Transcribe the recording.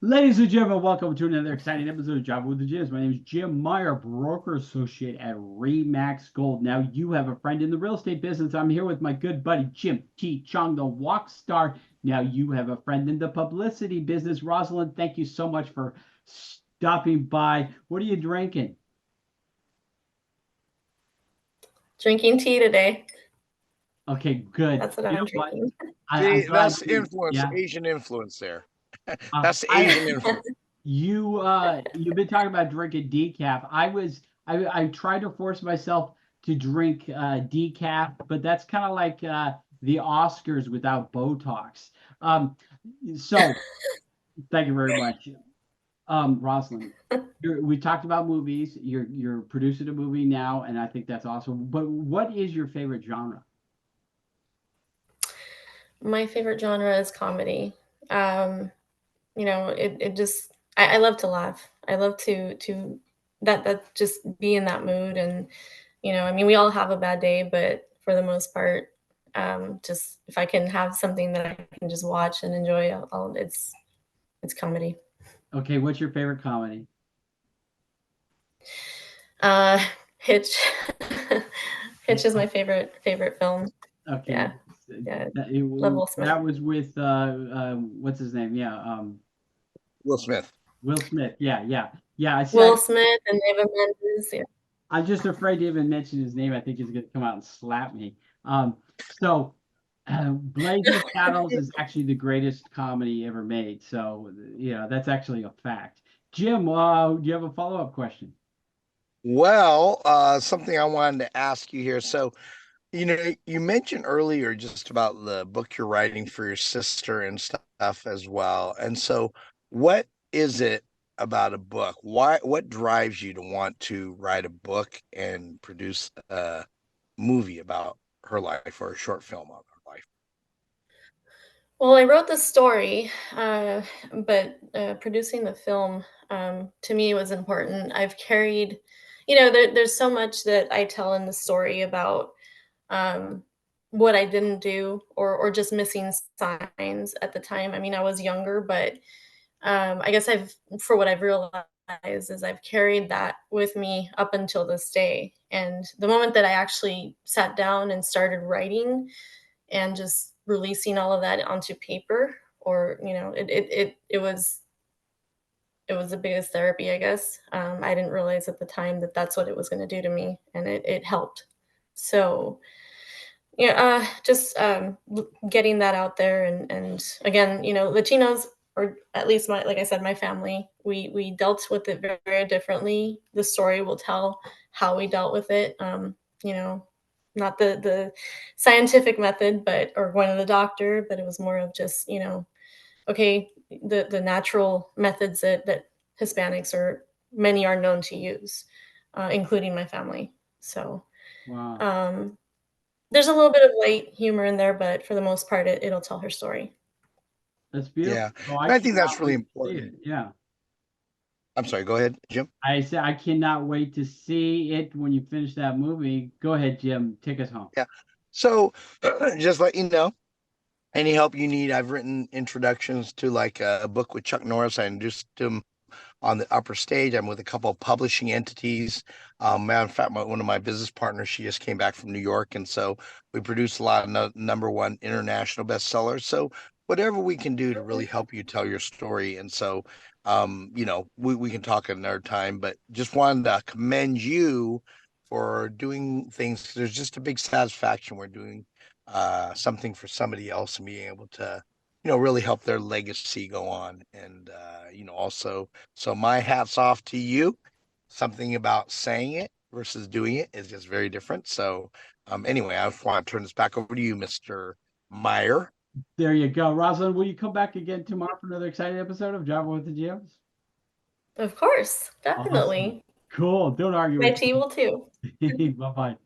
Ladies and gentlemen, welcome to another exciting episode of Java with the Jims. My name is Jim Meyer, broker associate at Remax Gold. Now, you have a friend in the real estate business. I'm here with my good buddy, Jim T Chong the Wok Star. Now, you have a friend in the publicity business. Rosalin, thank you so much for stopping by. What are you drinking? Drinking tea today. Okay, good. That's what I'm drinking. I'm glad that's influence, yeah. Asian influence there. That's Asian influence. You've been talking about drinking decaf. I tried to force myself to drink decaf, but that's kind of like the Oscars without Botox. So thank you very much. Rosalin, we talked about movies. You're producing a movie now, and I think that's awesome. But what is your favorite genre? My favorite genre is comedy. It just I love to laugh. I love to that just be in that mood. And we all have a bad day, but for the most part, just if I can have something that I can just watch and enjoy, it's comedy. Okay, what's your favorite comedy? Hitch. Hitch is my favorite film. Okay. Yeah. Love Will Smith. That was with what's his name? Yeah. Will Smith. Will Smith. Yeah. Will Smith and David Mendes. Yeah. I'm just afraid to even mention his name. I think he's going to come out and slap me. So Blazing Saddles is actually the greatest comedy ever made. So that's actually a fact. Jim, do you have a follow-up question? Well, something I wanted to ask you here. So, you mentioned earlier just about the book you're writing for your sister and stuff as well. And so what is it about a book? What drives you to want to write a book and produce a movie about her life or a short film on her life? Well, I wrote the story, but producing the film, to me, was important. I've carried, there's so much that I tell in the story about what I didn't do or just missing signs at the time. I mean, I was younger, but I guess for what I've realized is I've carried that with me up until this day. And the moment that I actually sat down and started writing and just releasing all of that onto paper, or it was the biggest therapy, I guess. I didn't realize at the time that that's what it was going to do to me, and it helped. So just getting that out there, and again, Latinos, or at least like I said, my family, we dealt with it very, very differently. The story will tell how we dealt with it. Not the scientific method, or going to the doctor, but it was more of just, okay, the natural methods that Hispanics or many are known to use, including my family. So, wow. There's a little bit of light humor in there, but for the most part, it'll tell her story. That's beautiful. Yeah, I think that's really important. Yeah. I'm sorry, go ahead, Jim. I said I cannot wait to see it when you finish that movie. Go ahead, Jim. Take us home. Yeah. So just let you know, any help you need, I've written introductions to like a book with Chuck Norris. I introduced him on the upper stage. I'm with a couple of publishing entities. Matter of fact, one of my business partners, she just came back from New York. And so we produce a lot of number one international bestsellers. So whatever we can do to really help you tell your story. And so, we can talk another time, but just wanted to commend you for doing things. There's just a big satisfaction. We're doing something for somebody else and being able to really help their legacy go on. And, also, so my hat's off to you. Something about saying it versus doing it is just very different. So anyway, I want to turn this back over to you, Mr. Meyer. There you go. Rosalin, will you come back again tomorrow for another exciting episode of Java with the Jims? Of course, definitely. Awesome. Cool. Don't argue My tea will too. Bye-bye.